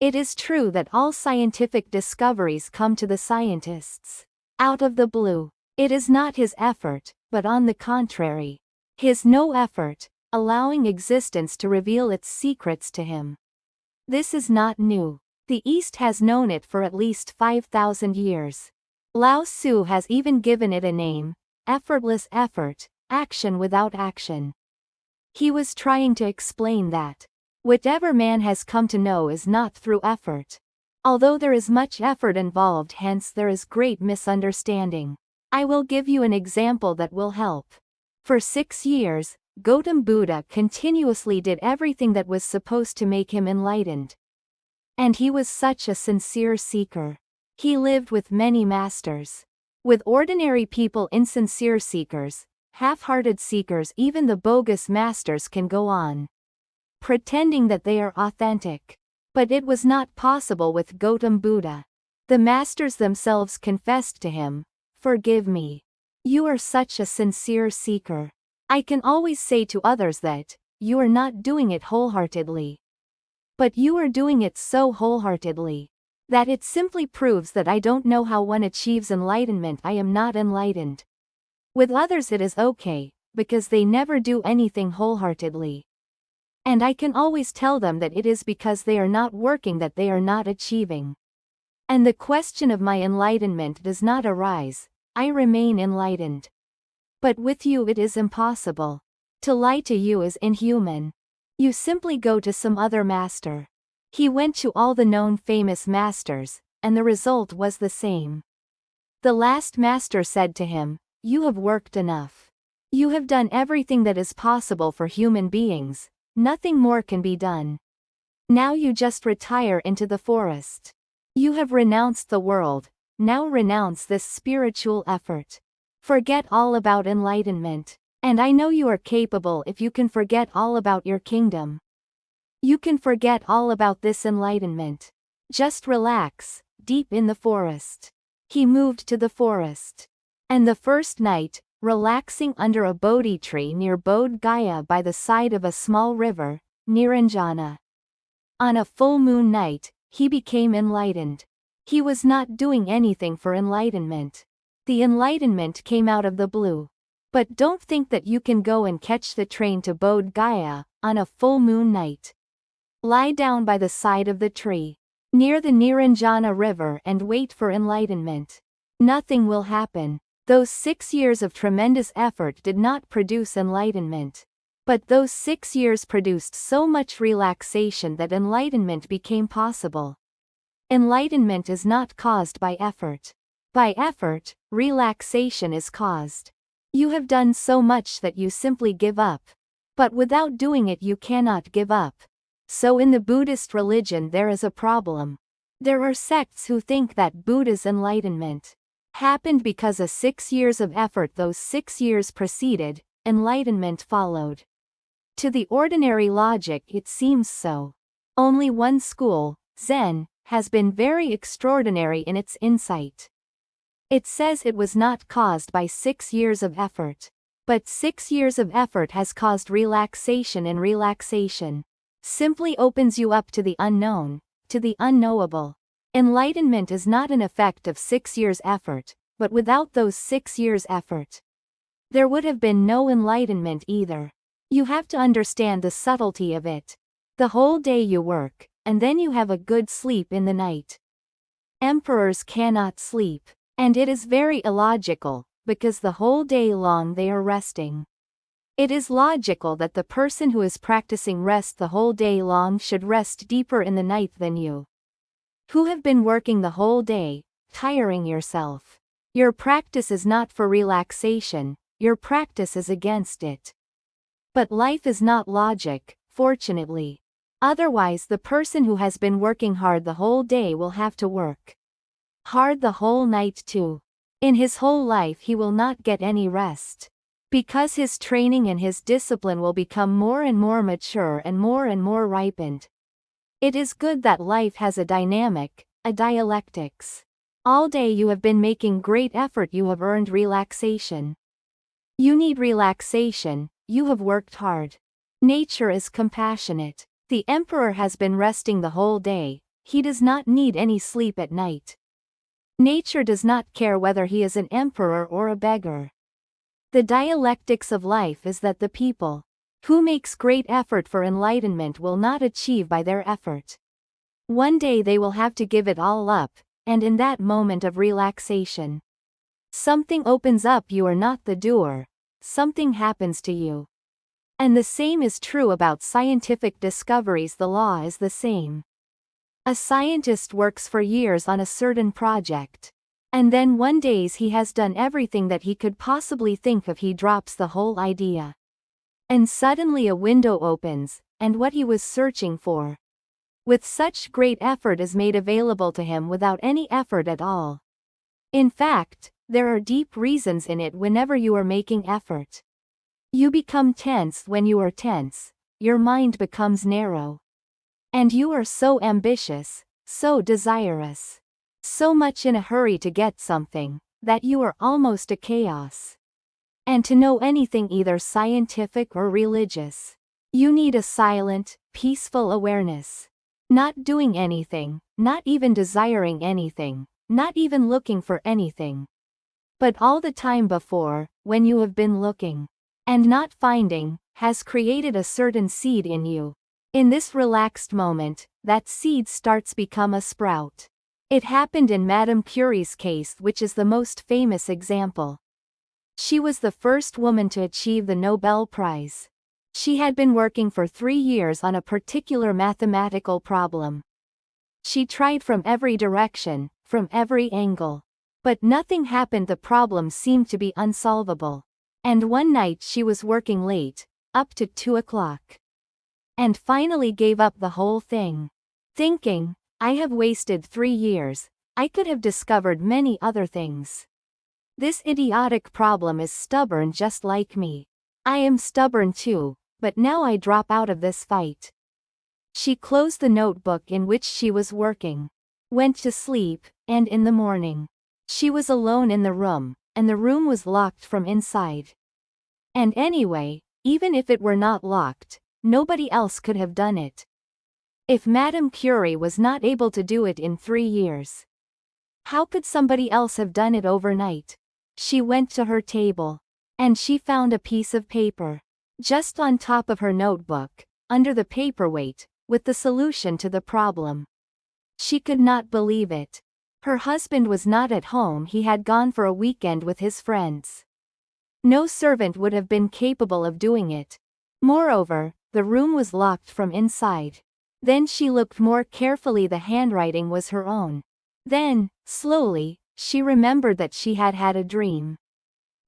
It is true that all scientific discoveries come to the scientists out of the blue. It is not his effort, but on the contrary, his no effort, allowing existence to reveal its secrets to him. This is not new. The East has known it for at least 5,000 years. Lao Tzu has even given it a name: effortless effort, action without action. He was trying to explain that whatever man has come to know is not through effort. Although there is much effort involved, hence there is great misunderstanding. I will give you an example that will help. For 6 years, Gautam Buddha continuously did everything that was supposed to make him enlightened. And he was such a sincere seeker. He lived with many masters. With ordinary people, insincere seekers, half-hearted seekers, even the bogus masters can go on pretending that they are authentic. But it was not possible with Gautam Buddha. The masters themselves confessed to him, "Forgive me. You are such a sincere seeker. I can always say to others that you are not doing it wholeheartedly. But you are doing it so wholeheartedly that it simply proves that I don't know how one achieves enlightenment. I am not enlightened." With others it is okay, because they never do anything wholeheartedly. And I can always tell them that it is because they are not working that they are not achieving. And the question of my enlightenment does not arise. I remain enlightened. But with you it is impossible. To lie to you is inhuman. You simply go to some other master. He went to all the known famous masters, and the result was the same. The last master said to him, "You have worked enough. You have done everything that is possible for human beings. Nothing more can be done. Now you just retire into the forest. You have renounced the world, now renounce this spiritual effort. Forget all about enlightenment. And I know you are capable if you can forget all about your kingdom. You can forget all about this enlightenment. Just relax, deep in the forest." He moved to the forest. And the first night, relaxing under a Bodhi tree near Bodh Gaya by the side of a small river, Niranjana. On a full moon night, he became enlightened. He was not doing anything for enlightenment. The enlightenment came out of the blue. But don't think that you can go and catch the train to Bodh Gaya on a full moon night. Lie down by the side of the tree, near the Niranjana river, and wait for enlightenment. Nothing will happen. Those 6 years of tremendous effort did not produce enlightenment. But those 6 years produced so much relaxation that enlightenment became possible. Enlightenment is not caused by effort. By effort, relaxation is caused. You have done so much that you simply give up. But without doing it you cannot give up. So in the Buddhist religion there is a problem. There are sects who think that Buddha's enlightenment happened because of 6 years of effort. Those 6 years preceded, enlightenment followed. To the ordinary logic it seems so. Only one school, Zen, has been very extraordinary in its insight. It says it was not caused by 6 years of effort. But 6 years of effort has caused relaxation, and relaxation simply opens you up to the unknown, to the unknowable. Enlightenment is not an effect of 6 years' effort, but without those 6 years' effort, there would have been no enlightenment either. You have to understand the subtlety of it. The whole day you work, and then you have a good sleep in the night. Emperors cannot sleep, and it is very illogical, because the whole day long they are resting. It is logical that the person who is practicing rest the whole day long should rest deeper in the night than you, who have been working the whole day, tiring yourself. Your practice is not for relaxation, your practice is against it. But life is not logic, fortunately. Otherwise the person who has been working hard the whole day will have to work hard the whole night too. In his whole life he will not get any rest. Because his training and his discipline will become more and more mature and more ripened. It is good that life has a dynamic, a dialectics. All day you have been making great effort, you have earned relaxation. You need relaxation, you have worked hard. Nature is compassionate. The emperor has been resting the whole day, He does not need any sleep at night. Nature does not care whether he is an emperor or a beggar. The dialectics of life is that the people who makes great effort for enlightenment will not achieve by their effort. One day they will have to give it all up, and in that moment of relaxation, something opens up. You are not the doer, something happens to you. And the same is true about scientific discoveries. The law is the same. A scientist works for years on a certain project. And then one day he has done everything that he could possibly think of. He drops the whole idea. And suddenly a window opens, and what he was searching for, with such great effort, is made available to him without any effort at all. In fact, there are deep reasons in it. Whenever you are making effort, you become tense. When you are tense, your mind becomes narrow. And you are so ambitious, so desirous, so much in a hurry to get something, that you are almost a chaos. And to know anything, either scientific or religious, you need a silent, peaceful awareness. Not doing anything, not even desiring anything, not even looking for anything. But all the time before, when you have been looking and not finding, has created a certain seed in you. In this relaxed moment, that seed starts become a sprout. It happened in Madame Curie's case, which is the most famous example. She was the first woman to achieve the Nobel Prize. She had been working for 3 years on a particular mathematical problem. She tried from every direction, from every angle. But nothing happened. The problem seemed to be unsolvable. And one night she was working late, up to 2 o'clock. And finally gave up the whole thing. Thinking, I have wasted 3 years, I could have discovered many other things. This idiotic problem is stubborn just like me. I am stubborn too, but now I drop out of this fight. She closed the notebook in which she was working, went to sleep, and in the morning, she was alone in the room, and the room was locked from inside. And anyway, even if it were not locked, nobody else could have done it. If Madame Curie was not able to do it in 3 years, how could somebody else have done it overnight? She went to her table, and she found a piece of paper, just on top of her notebook, under the paperweight, with the solution to the problem. She could not believe it. Her husband was not at home. He had gone for a weekend with his friends. No servant would have been capable of doing it. Moreover, the room was locked from inside. Then she looked more carefully. The handwriting was her own. Then, slowly, she remembered that she had had a dream.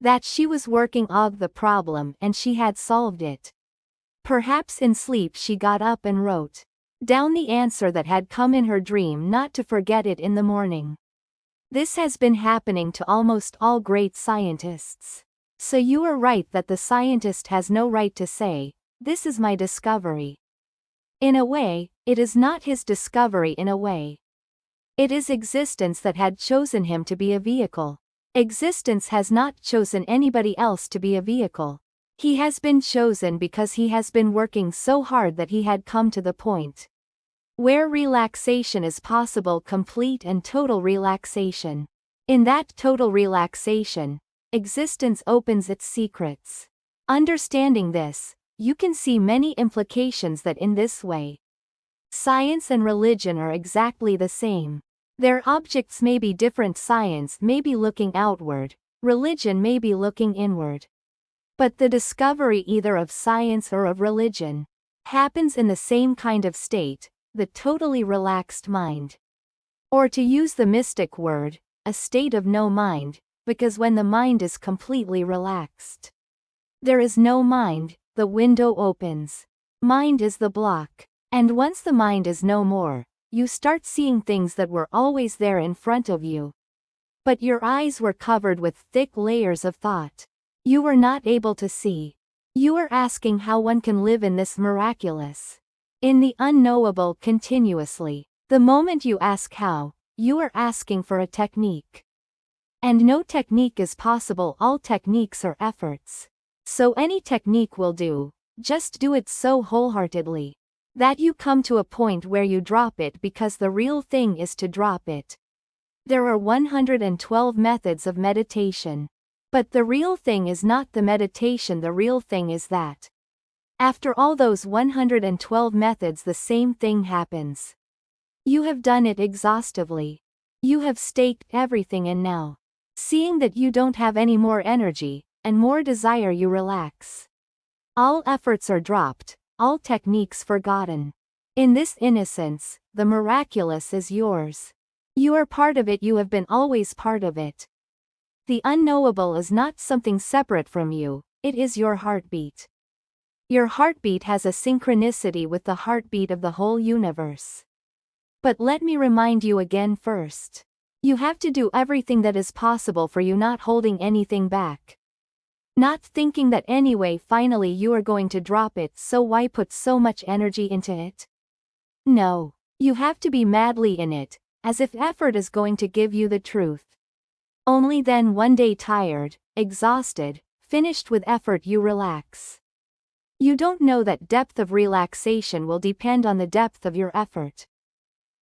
That she was working on the problem and she had solved it. Perhaps in sleep she got up and wrote down the answer that had come in her dream, not to forget it in the morning. This has been happening to almost all great scientists. So you are right that the scientist has no right to say, "This is my discovery." In a way, it is not his discovery. In a way, it is existence that had chosen him to be a vehicle. Existence has not chosen anybody else to be a vehicle. He has been chosen because he has been working so hard that he had come to the point where relaxation is possible, complete and total relaxation. In that total relaxation, existence opens its secrets. Understanding this, you can see many implications that in this way, science and religion are exactly the same. Their objects may be different. Science may be looking outward, religion may be looking inward. But the discovery either of science or of religion happens in the same kind of state, the totally relaxed mind. Or to use the mystic word, a state of no mind, because when the mind is completely relaxed, there is no mind. The window opens. Mind is the block. And once the mind is no more, you start seeing things that were always there in front of you. But your eyes were covered with thick layers of thought. You were not able to see. You are asking how one can live in this miraculous, in the unknowable continuously. The moment you ask how, you are asking for a technique. And no technique is possible. All techniques are efforts. So any technique will do, just do it so wholeheartedly. That you come to a point where you drop it because the real thing is to drop it. There are 112 methods of meditation. But the real thing is not the meditation, the real thing is that after all those 112 methods the same thing happens. You have done it exhaustively. You have staked everything in now. Seeing that you don't have any more energy, and more desire, you relax. All efforts are dropped, all techniques forgotten. In this innocence, the miraculous is yours. You are part of it, you have been always part of it. The unknowable is not something separate from you, it is your heartbeat. Your heartbeat has a synchronicity with the heartbeat of the whole universe. But let me remind you again first. You have to do everything that is possible for you, not holding anything back. Not thinking that anyway finally you are going to drop it, so why put so much energy into it? No. You have to be madly in it, as if effort is going to give you the truth. Only then one day, tired, exhausted, finished with effort, you relax. You don't know that depth of relaxation will depend on the depth of your effort.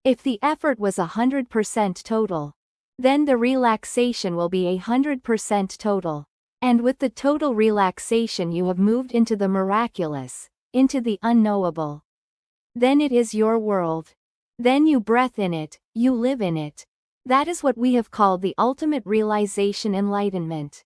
If the effort was 100% total, then the relaxation will be 100% total. And with the total relaxation you have moved into the miraculous, into the unknowable. Then it is your world. Then you breathe in it, you live in it. That is what we have called the ultimate realization, enlightenment.